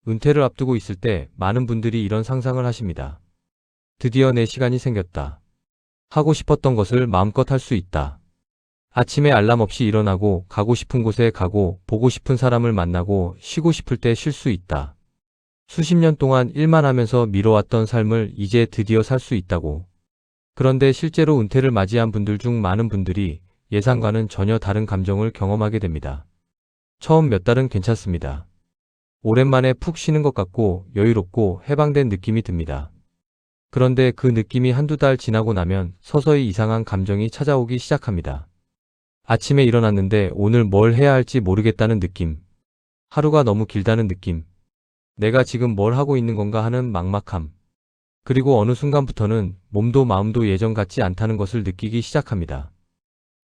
은퇴를 앞두고 있을 때 많은 분들이 이런 상상을 하십니다. 드디어 내 시간이 생겼다. 하고 싶었던 것을 마음껏 할 수 있다. 아침에 알람 없이 일어나고 가고 싶은 곳에 가고 보고 싶은 사람을 만나고 쉬고 싶을 때 쉴 수 있다. 수십 년 동안 일만 하면서 미뤄왔던 삶을 이제 드디어 살 수 있다고. 그런데 실제로 은퇴를 맞이한 분들 중 많은 분들이 예상과는 전혀 다른 감정을 경험하게 됩니다. 처음 몇 달은 괜찮습니다. 오랜만에 푹 쉬는 것 같고 여유롭고 해방된 느낌이 듭니다. 그런데 그 느낌이 한두 달 지나고 나면 서서히 이상한 감정이 찾아오기 시작합니다. 아침에 일어났는데 오늘 뭘 해야 할지 모르겠다는 느낌. 하루가 너무 길다는 느낌. 내가 지금 뭘 하고 있는 건가 하는 막막함. 그리고 어느 순간부터는 몸도 마음도 예전 같지 않다는 것을 느끼기 시작합니다.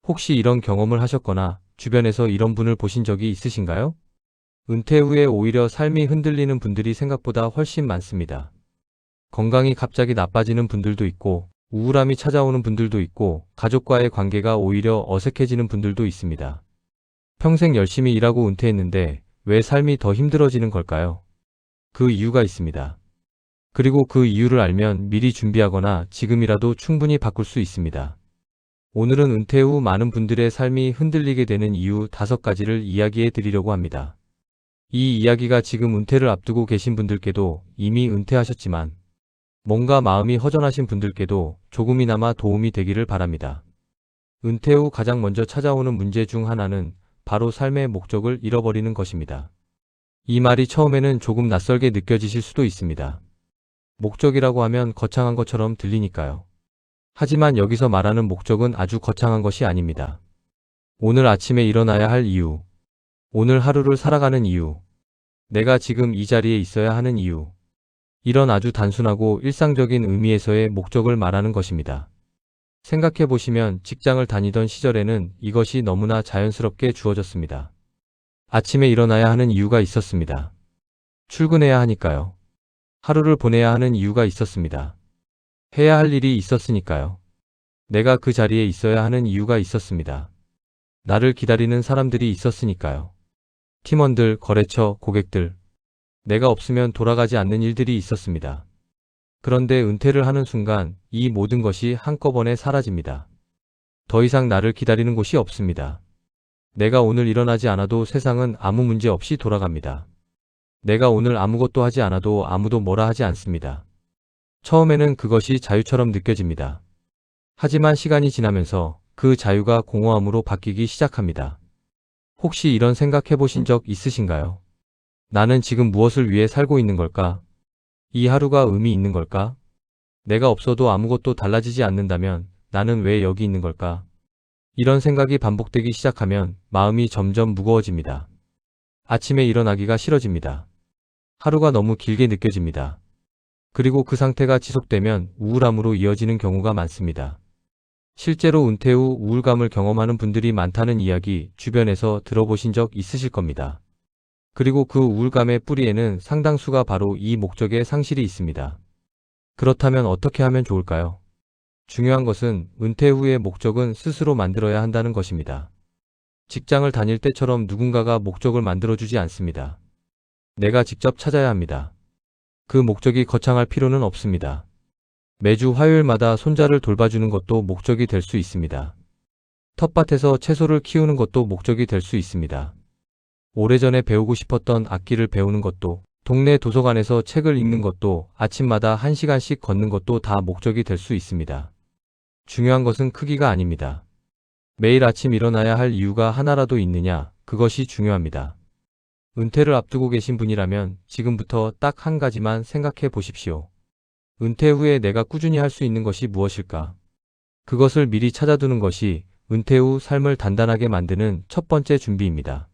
혹시 이런 경험을 하셨거나 주변에서 이런 분을 보신 적이 있으신가요? 은퇴 후에 오히려 삶이 흔들리는 분들이 생각보다 훨씬 많습니다. 건강이 갑자기 나빠지는 분들도 있고, 우울함이 찾아오는 분들도 있고, 가족과의 관계가 오히려 어색해지는 분들도 있습니다. 평생 열심히 일하고 은퇴했는데 왜 삶이 더 힘들어지는 걸까요? 그 이유가 있습니다. 그리고 그 이유를 알면 미리 준비하거나 지금이라도 충분히 바꿀 수 있습니다. 오늘은 은퇴 후 많은 분들의 삶이 흔들리게 되는 이유 5가지를 이야기해 드리려고 합니다. 이 이야기가 지금 은퇴를 앞두고 계신 분들께도 이미 은퇴하셨지만 뭔가 마음이 허전하신 분들께도 조금이나마 도움이 되기를 바랍니다. 은퇴 후 가장 먼저 찾아오는 문제 중 하나는 바로 삶의 목적을 잃어버리는 것입니다. 이 말이 처음에는 조금 낯설게 느껴지실 수도 있습니다. 목적이라고 하면 거창한 것처럼 들리니까요. 하지만 여기서 말하는 목적은 아주 거창한 것이 아닙니다. 오늘 아침에 일어나야 할 이유, 오늘 하루를 살아가는 이유, 내가 지금 이 자리에 있어야 하는 이유, 이런 아주 단순하고 일상적인 의미에서의 목적을 말하는 것입니다. 생각해 보시면 직장을 다니던 시절에는 이것이 너무나 자연스럽게 주어졌습니다. 아침에 일어나야 하는 이유가 있었습니다. 출근해야 하니까요. 하루를 보내야 하는 이유가 있었습니다. 해야 할 일이 있었으니까요. 내가 그 자리에 있어야 하는 이유가 있었습니다. 나를 기다리는 사람들이 있었으니까요. 팀원들, 거래처, 고객들. 내가 없으면 돌아가지 않는 일들이 있었습니다. 그런데 은퇴를 하는 순간 이 모든 것이 한꺼번에 사라집니다. 더 이상 나를 기다리는 곳이 없습니다. 내가 오늘 일어나지 않아도 세상은 아무 문제 없이 돌아갑니다. 내가 오늘 아무것도 하지 않아도 아무도 뭐라 하지 않습니다. 처음에는 그것이 자유처럼 느껴집니다. 하지만 시간이 지나면서 그 자유가 공허함으로 바뀌기 시작합니다. 혹시 이런 생각해 보신 적 있으신가요? 나는 지금 무엇을 위해 살고 있는 걸까? 이 하루가 의미 있는 걸까? 내가 없어도 아무것도 달라지지 않는다면 나는 왜 여기 있는 걸까? 이런 생각이 반복되기 시작하면 마음이 점점 무거워집니다. 아침에 일어나기가 싫어집니다. 하루가 너무 길게 느껴집니다. 그리고 그 상태가 지속되면 우울함으로 이어지는 경우가 많습니다. 실제로 은퇴 후 우울감을 경험하는 분들이 많다는 이야기 주변에서 들어보신 적 있으실 겁니다. 그리고 그 우울감의 뿌리에는 상당수가 바로 이 목적의 상실이 있습니다. 그렇다면 어떻게 하면 좋을까요? 중요한 것은 은퇴 후의 목적은 스스로 만들어야 한다는 것입니다. 직장을 다닐 때처럼 누군가가 목적을 만들어주지 않습니다. 내가 직접 찾아야 합니다. 그 목적이 거창할 필요는 없습니다. 매주 화요일마다 손자를 돌봐주는 것도 목적이 될 수 있습니다. 텃밭에서 채소를 키우는 것도 목적이 될 수 있습니다. 오래전에 배우고 싶었던 악기를 배우는 것도, 동네 도서관에서 책을 읽는 것도, 아침마다 1시간씩 걷는 것도 다 목적이 될 수 있습니다. 중요한 것은 크기가 아닙니다. 매일 아침 일어나야 할 이유가 하나라도 있느냐, 그것이 중요합니다. 은퇴를 앞두고 계신 분이라면 지금부터 딱 한 가지만 생각해 보십시오. 은퇴 후에 내가 꾸준히 할 수 있는 것이 무엇일까? 그것을 미리 찾아두는 것이 은퇴 후 삶을 단단하게 만드는 첫 번째 준비입니다.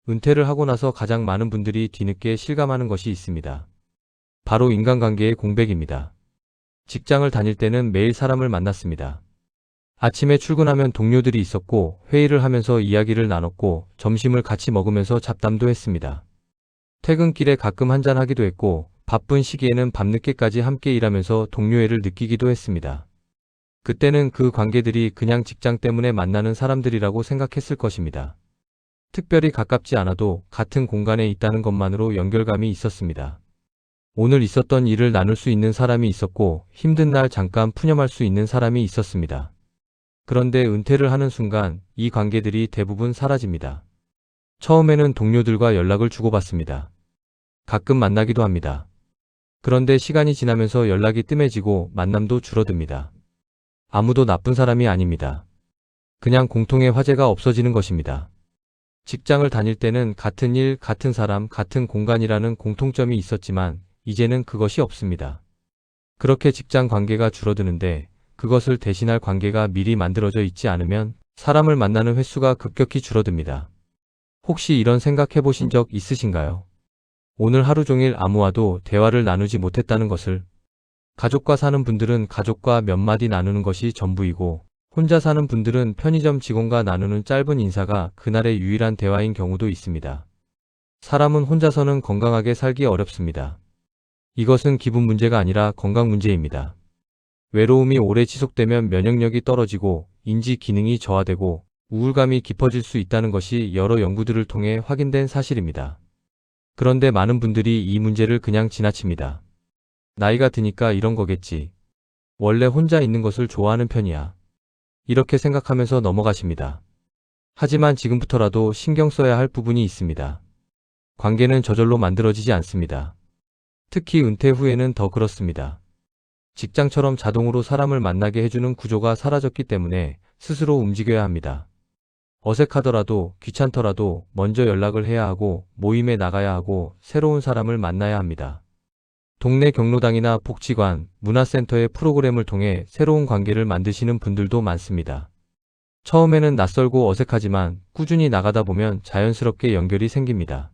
은퇴를 하고 나서 가장 많은 분들이 뒤늦게 실감하는 것이 있습니다. 바로 인간관계의 공백입니다. 직장을 다닐 때는 매일 사람을 만났습니다. 아침에 출근하면 동료들이 있었고 회의를 하면서 이야기를 나눴고 점심을 같이 먹으면서 잡담도 했습니다. 퇴근길에 가끔 한잔하기도 했고 바쁜 시기에는 밤늦게까지 함께 일하면서 동료애를 느끼기도 했습니다. 그때는 그 관계들이 그냥 직장 때문에 만나는 사람들이라고 생각했을 것입니다. 특별히 가깝지 않아도 같은 공간에 있다는 것만으로 연결감이 있었습니다. 오늘 있었던 일을 나눌 수 있는 사람이 있었고 힘든 날 잠깐 푸념할 수 있는 사람이 있었습니다. 그런데 은퇴를 하는 순간 이 관계들이 대부분 사라집니다. 처음에는 동료들과 연락을 주고받습니다. 가끔 만나기도 합니다. 그런데 시간이 지나면서 연락이 뜸해지고 만남도 줄어듭니다. 아무도 나쁜 사람이 아닙니다. 그냥 공통의 화제가 없어지는 것입니다. 직장을 다닐 때는 같은 일, 같은 사람, 같은 공간이라는 공통점이 있었지만 이제는 그것이 없습니다. 그렇게 직장 관계가 줄어드는데 그것을 대신할 관계가 미리 만들어져 있지 않으면 사람을 만나는 횟수가 급격히 줄어듭니다. 혹시 이런 생각해 보신 적 있으신가요? 오늘 하루 종일 아무와도 대화를 나누지 못했다는 것을. 가족과 사는 분들은 가족과 몇 마디 나누는 것이 전부이고 혼자 사는 분들은 편의점 직원과 나누는 짧은 인사가 그날의 유일한 대화인 경우도 있습니다. 사람은 혼자서는 건강하게 살기 어렵습니다. 이것은 기분 문제가 아니라 건강 문제입니다. 외로움이 오래 지속되면 면역력이 떨어지고 인지 기능이 저하되고 우울감이 깊어질 수 있다는 것이 여러 연구들을 통해 확인된 사실입니다. 그런데 많은 분들이 이 문제를 그냥 지나칩니다. 나이가 드니까 이런 거겠지. 원래 혼자 있는 것을 좋아하는 편이야. 이렇게 생각하면서 넘어가십니다. 하지만 지금부터라도 신경 써야 할 부분이 있습니다. 관계는 저절로 만들어지지 않습니다. 특히 은퇴 후에는 더 그렇습니다. 직장처럼 자동으로 사람을 만나게 해주는 구조가 사라졌기 때문에 스스로 움직여야 합니다. 어색하더라도 귀찮더라도 먼저 연락을 해야 하고 모임에 나가야 하고 새로운 사람을 만나야 합니다. 동네 경로당이나 복지관, 문화센터의 프로그램을 통해 새로운 관계를 만드시는 분들도 많습니다. 처음에는 낯설고 어색하지만 꾸준히 나가다 보면 자연스럽게 연결이 생깁니다.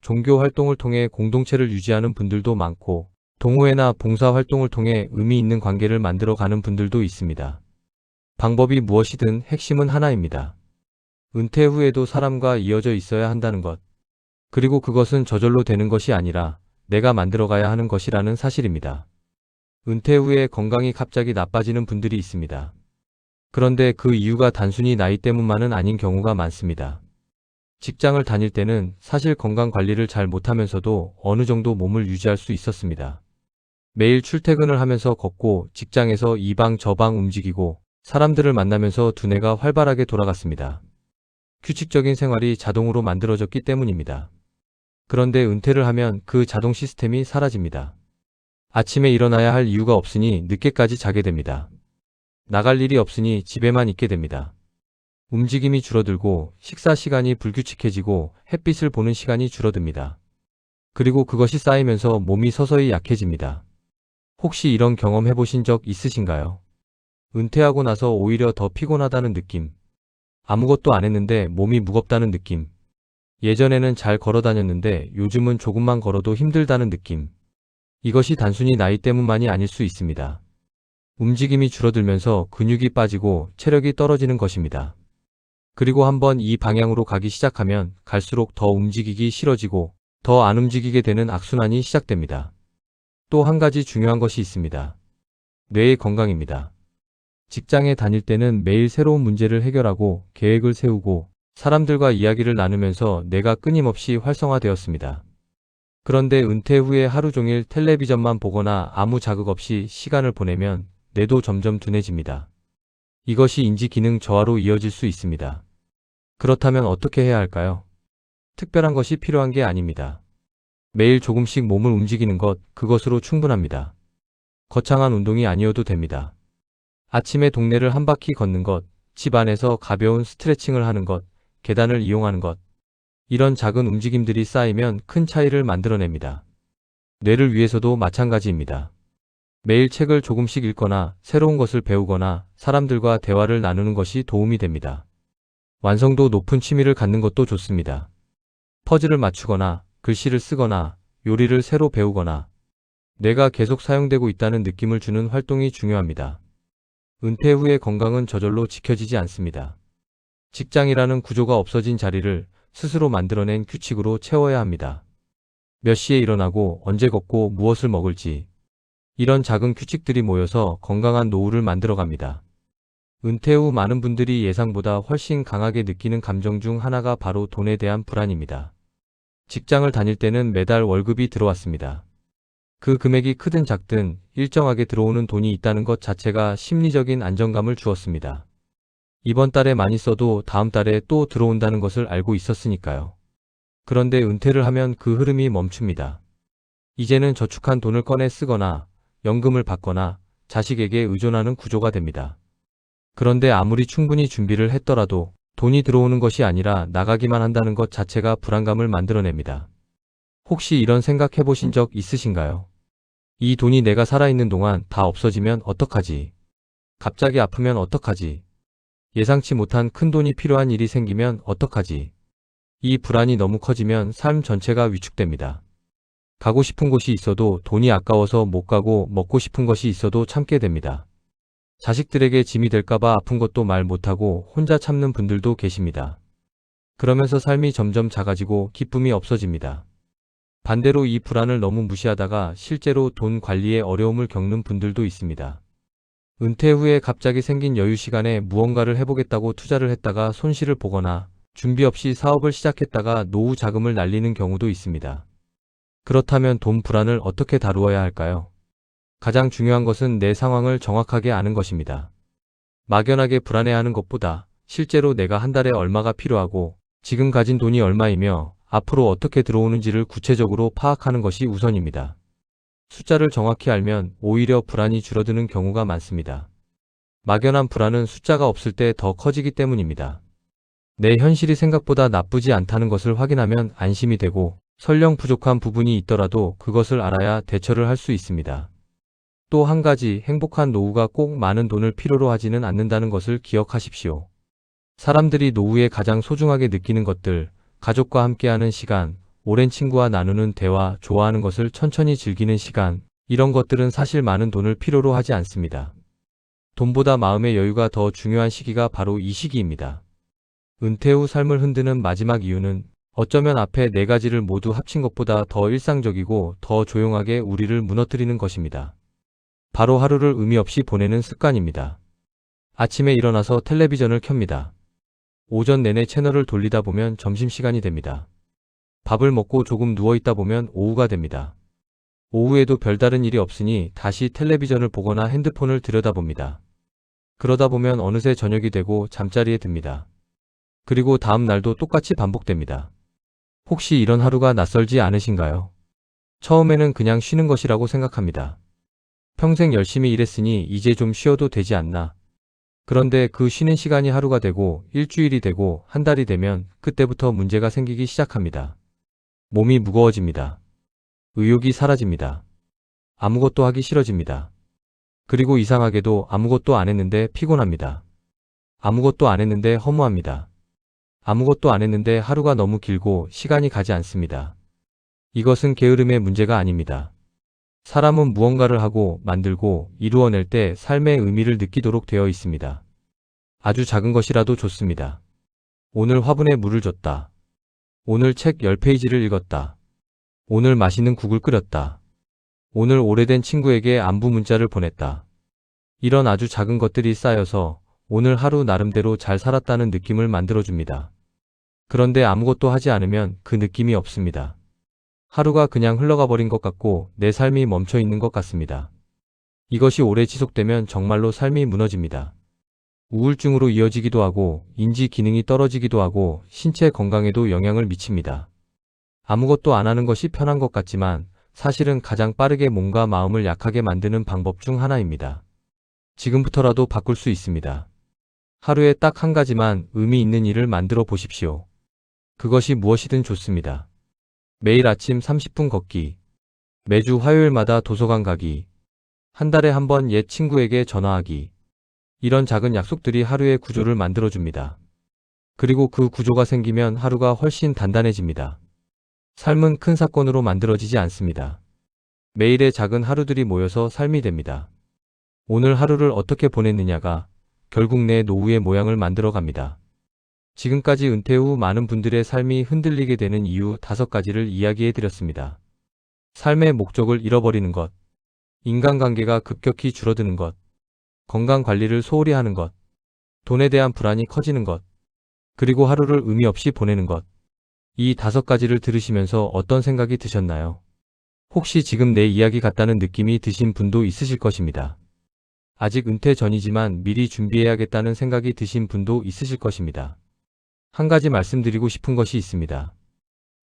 종교 활동을 통해 공동체를 유지하는 분들도 많고 동호회나 봉사활동을 통해 의미 있는 관계를 만들어가는 분들도 있습니다. 방법이 무엇이든 핵심은 하나입니다. 은퇴 후에도 사람과 이어져 있어야 한다는 것. 그리고 그것은 저절로 되는 것이 아니라 내가 만들어가야 하는 것이라는 사실입니다. 은퇴 후에 건강이 갑자기 나빠지는 분들이 있습니다. 그런데 그 이유가 단순히 나이 때문만은 아닌 경우가 많습니다. 직장을 다닐 때는 사실 건강 관리를 잘 못하면서도 어느 정도 몸을 유지할 수 있었습니다. 매일 출퇴근을 하면서 걷고 직장에서 이 방 저 방 움직이고 사람들을 만나면서 두뇌가 활발하게 돌아갔습니다. 규칙적인 생활이 자동으로 만들어졌기 때문입니다. 그런데 은퇴를 하면 그 자동 시스템이 사라집니다. 아침에 일어나야 할 이유가 없으니 늦게까지 자게 됩니다. 나갈 일이 없으니 집에만 있게 됩니다. 움직임이 줄어들고 식사 시간이 불규칙해지고 햇빛을 보는 시간이 줄어듭니다. 그리고 그것이 쌓이면서 몸이 서서히 약해집니다. 혹시 이런 경험 해보신 적 있으신가요? 은퇴하고 나서 오히려 더 피곤하다는 느낌. 아무것도 안 했는데 몸이 무겁다는 느낌. 예전에는 잘 걸어 다녔는데 요즘은 조금만 걸어도 힘들다는 느낌. 이것이 단순히 나이 때문만이 아닐 수 있습니다. 움직임이 줄어들면서 근육이 빠지고 체력이 떨어지는 것입니다. 그리고 한번 이 방향으로 가기 시작하면 갈수록 더 움직이기 싫어지고 더 안 움직이게 되는 악순환이 시작됩니다. 또 한 가지 중요한 것이 있습니다. 뇌의 건강입니다. 직장에 다닐 때는 매일 새로운 문제를 해결하고 계획을 세우고 사람들과 이야기를 나누면서 뇌가 끊임없이 활성화되었습니다. 그런데 은퇴 후에 하루 종일 텔레비전만 보거나 아무 자극 없이 시간을 보내면 뇌도 점점 둔해집니다. 이것이 인지 기능 저하로 이어질 수 있습니다. 그렇다면 어떻게 해야 할까요? 특별한 것이 필요한 게 아닙니다. 매일 조금씩 몸을 움직이는 것, 그것으로 충분합니다. 거창한 운동이 아니어도 됩니다. 아침에 동네를 한 바퀴 걷는 것, 집 안에서 가벼운 스트레칭을 하는 것, 계단을 이용하는 것. 이런 작은 움직임들이 쌓이면 큰 차이를 만들어냅니다. 뇌를 위해서도 마찬가지입니다. 매일 책을 조금씩 읽거나 새로운 것을 배우거나 사람들과 대화를 나누는 것이 도움이 됩니다. 완성도 높은 취미를 갖는 것도 좋습니다. 퍼즐을 맞추거나 글씨를 쓰거나 요리를 새로 배우거나 뇌가 계속 사용되고 있다는 느낌을 주는 활동이 중요합니다. 은퇴 후의 건강은 저절로 지켜지지 않습니다. 직장이라는 구조가 없어진 자리를 스스로 만들어낸 규칙으로 채워야 합니다. 몇 시에 일어나고 언제 걷고 무엇을 먹을지. 이런 작은 규칙들이 모여서 건강한 노후를 만들어갑니다. 은퇴 후 많은 분들이 예상보다 훨씬 강하게 느끼는 감정 중 하나가 바로 돈에 대한 불안입니다. 직장을 다닐 때는 매달 월급이 들어왔습니다. 그 금액이 크든 작든 일정하게 들어오는 돈이 있다는 것 자체가 심리적인 안정감을 주었습니다. 이번 달에 많이 써도 다음 달에 또 들어온다는 것을 알고 있었으니까요. 그런데 은퇴를 하면 그 흐름이 멈춥니다. 이제는 저축한 돈을 꺼내 쓰거나 연금을 받거나 자식에게 의존하는 구조가 됩니다. 그런데 아무리 충분히 준비를 했더라도 돈이 들어오는 것이 아니라 나가기만 한다는 것 자체가 불안감을 만들어냅니다. 혹시 이런 생각 해보신 적 있으신가요? 이 돈이 내가 살아있는 동안 다 없어지면 어떡하지? 갑자기 아프면 어떡하지? 예상치 못한 큰 돈이 필요한 일이 생기면 어떡하지? 이 불안이 너무 커지면 삶 전체가 위축됩니다. 가고 싶은 곳이 있어도 돈이 아까워서 못 가고 먹고 싶은 것이 있어도 참게 됩니다. 자식들에게 짐이 될까봐 아픈 것도 말 못하고 혼자 참는 분들도 계십니다. 그러면서 삶이 점점 작아지고 기쁨이 없어집니다. 반대로 이 불안을 너무 무시하다가 실제로 돈 관리에 어려움을 겪는 분들도 있습니다. 은퇴 후에 갑자기 생긴 여유 시간에 무언가를 해보겠다고 투자를 했다가 손실을 보거나 준비 없이 사업을 시작했다가 노후 자금을 날리는 경우도 있습니다. 그렇다면 돈 불안을 어떻게 다루어야 할까요? 가장 중요한 것은 내 상황을 정확하게 아는 것입니다. 막연하게 불안해하는 것보다 실제로 내가 한 달에 얼마가 필요하고 지금 가진 돈이 얼마이며 앞으로 어떻게 들어오는지를 구체적으로 파악하는 것이 우선입니다. 숫자를 정확히 알면 오히려 불안이 줄어드는 경우가 많습니다. 막연한 불안은 숫자가 없을 때 더 커지기 때문입니다. 내 현실이 생각보다 나쁘지 않다는 것을 확인하면 안심이 되고 설령 부족한 부분이 있더라도 그것을 알아야 대처를 할 수 있습니다. 또 한 가지, 행복한 노후가 꼭 많은 돈을 필요로 하지는 않는다는 것을 기억하십시오. 사람들이 노후에 가장 소중하게 느끼는 것들, 가족과 함께하는 시간, 오랜 친구와 나누는 대화, 좋아하는 것을 천천히 즐기는 시간, 이런 것들은 사실 많은 돈을 필요로 하지 않습니다. 돈보다 마음의 여유가 더 중요한 시기가 바로 이 시기입니다. 은퇴 후 삶을 흔드는 마지막 이유는 어쩌면 앞에 네 가지를 모두 합친 것보다 더 일상적이고 더 조용하게 우리를 무너뜨리는 것입니다. 바로 하루를 의미 없이 보내는 습관입니다. 아침에 일어나서 텔레비전을 켭니다. 오전 내내 채널을 돌리다 보면 점심시간이 됩니다. 밥을 먹고 조금 누워있다 보면 오후가 됩니다. 오후에도 별다른 일이 없으니 다시 텔레비전을 보거나 핸드폰을 들여다봅니다. 그러다 보면 어느새 저녁이 되고 잠자리에 듭니다. 그리고 다음 날도 똑같이 반복됩니다. 혹시 이런 하루가 낯설지 않으신가요? 처음에는 그냥 쉬는 것이라고 생각합니다. 평생 열심히 일했으니 이제 좀 쉬어도 되지 않나. 그런데 그 쉬는 시간이 하루가 되고 일주일이 되고 한 달이 되면 그때부터 문제가 생기기 시작합니다. 몸이 무거워집니다. 의욕이 사라집니다. 아무것도 하기 싫어집니다. 그리고 이상하게도 아무것도 안 했는데 피곤합니다. 아무것도 안 했는데 허무합니다. 아무것도 안 했는데 하루가 너무 길고 시간이 가지 않습니다. 이것은 게으름의 문제가 아닙니다. 사람은 무언가를 하고 만들고 이루어낼 때 삶의 의미를 느끼도록 되어 있습니다. 아주 작은 것이라도 좋습니다. 오늘 화분에 물을 줬다. 오늘 책 10페이지를 읽었다. 오늘 맛있는 국을 끓였다. 오늘 오래된 친구에게 안부 문자를 보냈다. 이런 아주 작은 것들이 쌓여서 오늘 하루 나름대로 잘 살았다는 느낌을 만들어줍니다. 그런데 아무것도 하지 않으면 그 느낌이 없습니다. 하루가 그냥 흘러가 버린 것 같고 내 삶이 멈춰 있는 것 같습니다. 이것이 오래 지속되면 정말로 삶이 무너집니다. 우울증으로 이어지기도 하고 인지 기능이 떨어지기도 하고 신체 건강에도 영향을 미칩니다. 아무것도 안 하는 것이 편한 것 같지만 사실은 가장 빠르게 몸과 마음을 약하게 만드는 방법 중 하나입니다. 지금부터라도 바꿀 수 있습니다. 하루에 딱 한 가지만 의미 있는 일을 만들어 보십시오. 그것이 무엇이든 좋습니다. 매일 아침 30분 걷기, 매주 화요일마다 도서관 가기, 한 달에 한 번 옛 친구에게 전화하기. 이런 작은 약속들이 하루의 구조를 만들어줍니다. 그리고 그 구조가 생기면 하루가 훨씬 단단해집니다. 삶은 큰 사건으로 만들어지지 않습니다. 매일의 작은 하루들이 모여서 삶이 됩니다. 오늘 하루를 어떻게 보냈느냐가 결국 내 노후의 모양을 만들어 갑니다. 지금까지 은퇴 후 많은 분들의 삶이 흔들리게 되는 이유 5가지를 이야기해 드렸습니다. 삶의 목적을 잃어버리는 것, 인간관계가 급격히 줄어드는 것, 건강 관리를 소홀히 하는 것, 돈에 대한 불안이 커지는 것, 그리고 하루를 의미 없이 보내는 것. 이 5가지를 들으시면서 어떤 생각이 드셨나요? 혹시 지금 내 이야기 같다는 느낌이 드신 분도 있으실 것입니다. 아직 은퇴 전이지만 미리 준비해야겠다는 생각이 드신 분도 있으실 것입니다. 한 가지 말씀드리고 싶은 것이 있습니다.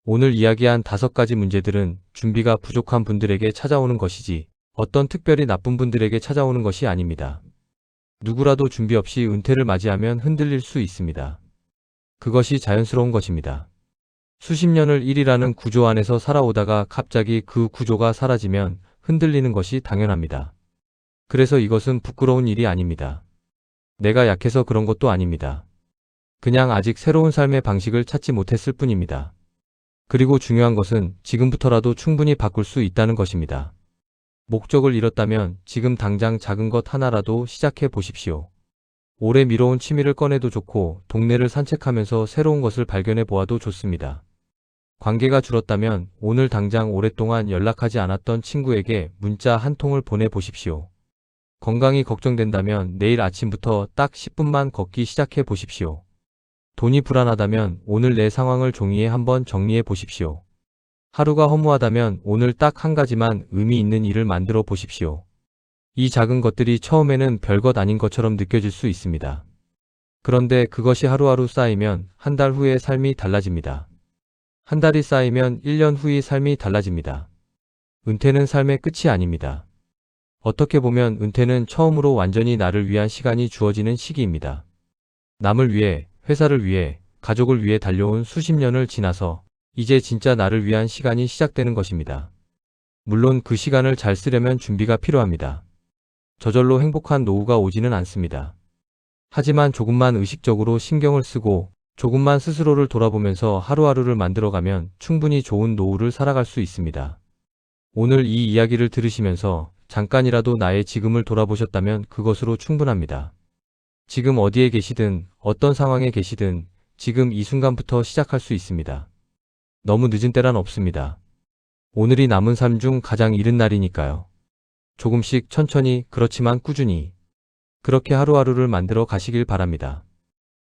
오늘 이야기한 5가지 문제들은 준비가 부족한 분들에게 찾아오는 것이지 어떤 특별히 나쁜 분들에게 찾아오는 것이 아닙니다. 누구라도 준비 없이 은퇴를 맞이하면 흔들릴 수 있습니다. 그것이 자연스러운 것입니다. 수십 년을 1이라는 구조 안에서 살아오다가 갑자기 그 구조가 사라지면 흔들리는 것이 당연합니다. 그래서 이것은 부끄러운 일이 아닙니다. 내가 약해서 그런 것도 아닙니다. 그냥 아직 새로운 삶의 방식을 찾지 못했을 뿐입니다. 그리고 중요한 것은 지금부터라도 충분히 바꿀 수 있다는 것입니다. 목적을 잃었다면 지금 당장 작은 것 하나라도 시작해 보십시오. 오래 미뤄온 취미를 꺼내도 좋고 동네를 산책하면서 새로운 것을 발견해 보아도 좋습니다. 관계가 줄었다면 오늘 당장 오랫동안 연락하지 않았던 친구에게 문자 한 통을 보내보십시오. 건강이 걱정된다면 내일 아침부터 딱 10분만 걷기 시작해 보십시오. 돈이 불안하다면 오늘 내 상황을 종이에 한번 정리해 보십시오. 하루가 허무하다면 오늘 딱 한 가지만 의미 있는 일을 만들어 보십시오. 이 작은 것들이 처음에는 별것 아닌 것처럼 느껴질 수 있습니다. 그런데 그것이 하루하루 쌓이면 한 달 후에 삶이 달라집니다. 한 달이 쌓이면 1년 후의 삶이 달라집니다. 은퇴는 삶의 끝이 아닙니다. 어떻게 보면 은퇴는 처음으로 완전히 나를 위한 시간이 주어지는 시기입니다. 남을 위해, 회사를 위해, 가족을 위해 달려온 수십 년을 지나서 이제 진짜 나를 위한 시간이 시작되는 것입니다. 물론 그 시간을 잘 쓰려면 준비가 필요합니다. 저절로 행복한 노후가 오지는 않습니다. 하지만 조금만 의식적으로 신경을 쓰고 조금만 스스로를 돌아보면서 하루하루를 만들어가면 충분히 좋은 노후를 살아갈 수 있습니다. 오늘 이 이야기를 들으시면서 잠깐이라도 나의 지금을 돌아보셨다면 그것으로 충분합니다. 지금 어디에 계시든 어떤 상황에 계시든 지금 이 순간부터 시작할 수 있습니다. 너무 늦은 때란 없습니다. 오늘이 남은 삶 중 가장 이른 날이니까요. 조금씩 천천히 그렇지만 꾸준히 그렇게 하루하루를 만들어 가시길 바랍니다.